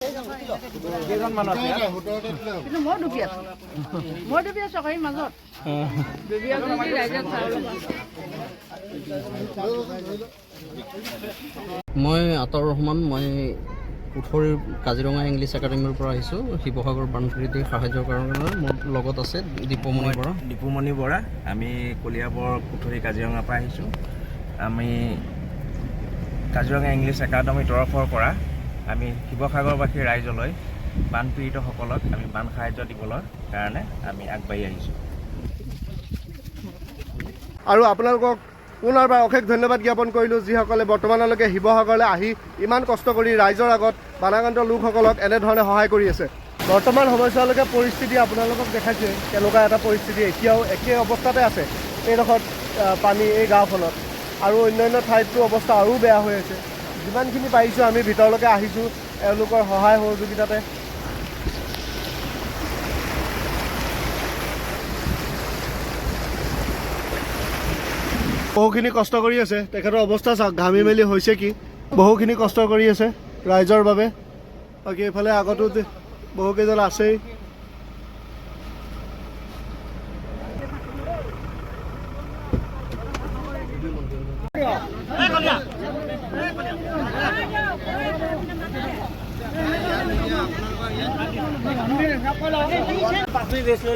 মই আতাউৰ ৰহমান, মই পুথুৰিৰ কাজিৰঙা ইংলিছ একাডেমীৰ পৰা আহিছোঁ শিৱসাগৰ বানপীড়িত সাহায্যৰ কাৰণে। মোৰ লগত আছে দীপুমণি বৰা। আমি কলিয়াবৰ পুথুৰি কাজিৰঙাৰ পৰা আহিছোঁ। আমি কাজিৰঙা ইংলিছ একাডেমীৰ তৰফৰ পৰা আমি শিৱসাগৰবাসী ৰাইজলৈ বানপীড়িতসকলক আমি বান সাহায্য দিবলৈ কাৰণে আমি আগবাঢ়ি আহিছোঁ। আৰু আপোনালোকক পুনৰবাৰ অশেষ ধন্যবাদ জ্ঞাপন কৰিলোঁ, যিসকলে বৰ্তমানলৈকে শিৱসাগৰলৈ আহি ইমান কষ্ট কৰি ৰাইজৰ আগত বানাক্ৰান্ত লোকসকলক এনেধৰণে সহায় কৰি আছে। বৰ্তমান সময়ছোৱালৈকে পৰিস্থিতি আপোনালোকক দেখাইছে কেনেকুৱা এটা পৰিস্থিতি। এতিয়াও একে অৱস্থাতে আছে এইডোখৰত পানী, এই গাঁওখনত, আৰু অন্যান্য ঠাইতো অৱস্থা আৰু বেয়া হৈ আছে। যিমানখিনি পাৰিছোঁ আমি ভিতৰলৈকে আহিছোঁ এওঁলোকৰ সহায় সহযোগিতাতে। বহুখিনি কষ্ট কৰি আছে, তেখেতৰ অৱস্থা চাওক, ঘামি মেলি হৈছে কি। বহুখিনি কষ্ট কৰি আছে ৰাইজৰ বাবে। বাকী এইফালে আগতো বহুকেইজন আছেই।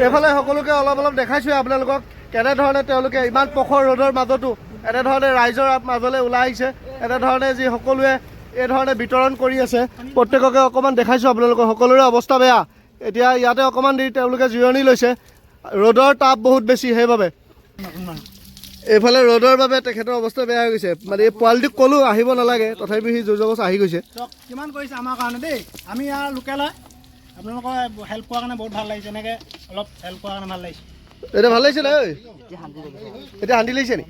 এইফালে সকলোকে অলপ অলপ দেখাইছোঁ আপোনালোকক কেনেধৰণে তেওঁলোকে ইমান প্ৰখৰ ৰ'দৰ মাজতো এনেধৰণে ৰাইজৰ মাজলৈ ওলাই আহিছে। এনেধৰণে যি সকলোৱে এইধৰণে বিতৰণ কৰি আছে, প্ৰত্যেককে অকণমান দেখাইছোঁ আপোনালোকক। সকলোৰে অৱস্থা বেয়া। এতিয়া ইয়াতে অকণমান দেৰি তেওঁলোকে জিৰণি লৈছে, ৰ'দৰ তাপ বহুত বেছি, সেইবাবে এইফালে ৰ'দৰ বাবে তেখেতৰ অৱস্থা বেয়া হৈ গৈছে। মানে এই পোৱালিটোক ক'লোঁ আহিব নালাগে, তথাপিও সি জোৰ জবৰদস্তি আহি গৈছে। কিমান কৰিছে আমাৰ কাৰণে দেই। আমি ইয়াৰ লোকেল হয়, আপোনালোকৰ হেল্প কৰাৰ কাৰণে বহুত ভাল লাগিছে। এনেকৈ অলপ হেল্প কৰাৰ কাৰণে ভাল লাগিছে। এতিয়া ভাল লাগিছে নাই? এতিয়া শান্তি লাগিছে নি?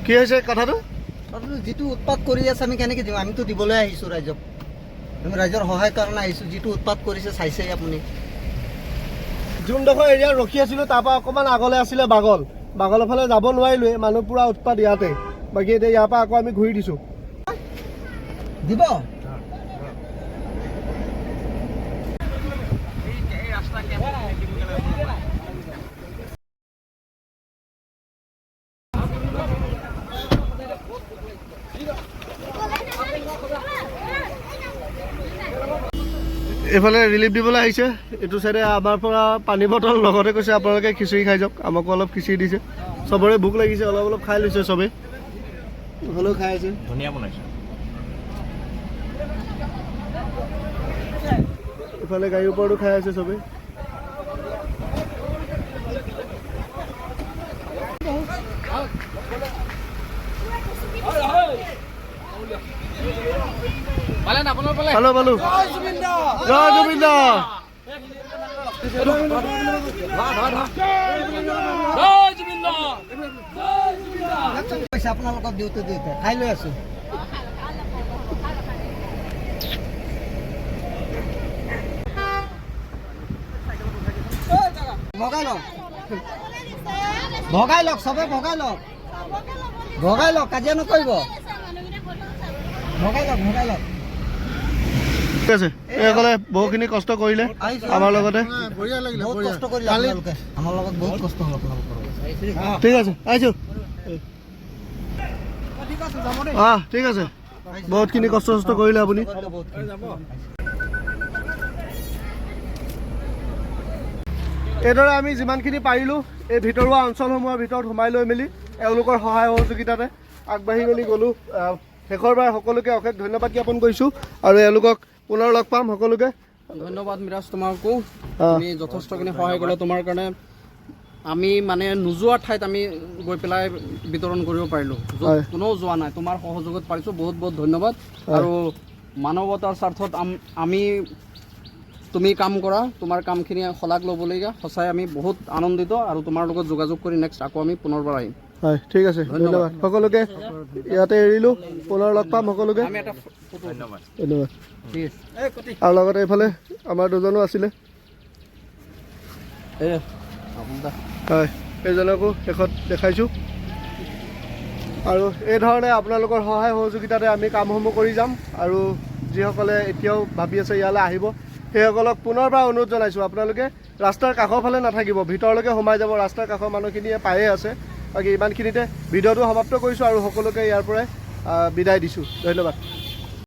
কি হৈছে কথাটো? যিটো উৎপাত কৰি আছে আমি কেনেকৈ দিম? আমিতো দিবলৈ আহিছোঁ ৰাইজক, আমি ৰাইজৰ সহায়ৰ কাৰণে আহিছোঁ। যিটো উৎপাত কৰিছে চাইছে আপুনি। যোনডোখৰ এৰিয়াত ৰখি আছিলোঁ তাৰ পৰা অকণমান আগলৈ আছিলে বাগলৰ ফালে যাব নোৱাৰিলোৱে, মানুহ পুৰা উৎপাত ইয়াতে। বাকী এতিয়া ইয়াৰ পৰা আকৌ আমি ঘূৰি দিছোঁ। দিব এইফালে ৰিলিফ দিবলৈ আহিছে। এইটো চাইডে আমাৰ পৰা পানী বটল লগতে কৈছে আপোনালোকে খিচিৰি খাই যাওক। আমাকো অলপ খিচিৰি দিছে। চবৰে ভোক লাগিছে, অলপ অলপ খাই লৈছে চবেই, হ'লেও খাই আছে। ধুনীয়া বনাইছে। ইফালে গাড়ীৰ ওপৰতো খাই আছে চবেই। পালো পালো। জয় জুবিন দা। আপোনালোকক দিওঁতে খাই লৈ আছো। ভগাই লওক চবে, ভগাই লওক কাজিয়া নকৰিব। ভগাই লওক। ঠিক আছে, এইসকলে বহুখিনি কষ্ট কৰিলে আমাৰ লগতে। বহুত কষ্ট কৰিলে আপোনালোকে, আমাৰ লগত বহুত কষ্ট হ'ল আপোনালোকৰ। ঠিক আছে, আহিছোঁ। ঠিক আছে, বহুতখিনি কষ্ট কৰিলে আপুনি। এইদৰে আমি যিমানখিনি পাৰিলোঁ এই ভিতৰুৱা অঞ্চলসমূহৰ ভিতৰত সোমাই লৈ মেলি এওঁলোকৰ সহায় সহযোগিতাতে আগবাঢ়ি মেলি গ'লোঁ। শেষৰবাৰ সকলোকে অশেষ ধন্যবাদ জ্ঞাপন কৰিছোঁ আৰু এওঁলোকক পুনৰ লগ পাম সকলোকে। ধন্যবাদ মিৰাজ তোমাকো, তুমি যথেষ্টখিনি সহায় কৰিলা। তোমাৰ কাৰণে আমি মানে নোযোৱা ঠাইত আমি গৈ পেলাই বিতৰণ কৰিব পাৰিলোঁ, য'ত কোনেও যোৱা নাই, তোমাৰ সহযোগত পাৰিছোঁ। বহুত বহুত ধন্যবাদ। আৰু মানৱতাৰ স্বাৰ্থত আমি তুমি কাম কৰা, তোমাৰ কামখিনি শলাগ ল'বলগীয়া। সঁচাই আমি বহুত আনন্দিত আৰু তোমাৰ লগত যোগাযোগ কৰি নেক্সট আকৌ আমি পুনৰবাৰ আহিম। হয়, ঠিক আছে, ধন্যবাদ সকলোকে। ইয়াতে এৰিলোঁ, পুনৰ লগ পাম সকলোকে। ধন্যবাদ। ধন্যবাদ। আৰু লগতে এইফালে আমাৰ দুজনো আছিলে, হয়, সেইজনকো শেষত দেখাইছোঁ। আৰু এই ধৰণে আপোনালোকৰ সহায় সহযোগিতাতে আমি কামসমূহ কৰি যাম। আৰু যিসকলে এতিয়াও ভাবি আছে ইয়ালৈ আহিব, সেইসকলক পুনৰবাৰ অনুৰোধ জনাইছোঁ, আপোনালোকে ৰাস্তাৰ কাষৰ ফালে নাথাকিব, ভিতৰলৈকে সোমাই যাব। ৰাস্তাৰ কাষৰ মানুহখিনিয়ে পায়ে আছে। বাকী ইমানখিনিতে ভিডিঅ'টো সমাপ্ত কৰিছোঁ আৰু সকলোকে ইয়াৰ পৰাই বিদায় দিছোঁ। ধন্যবাদ।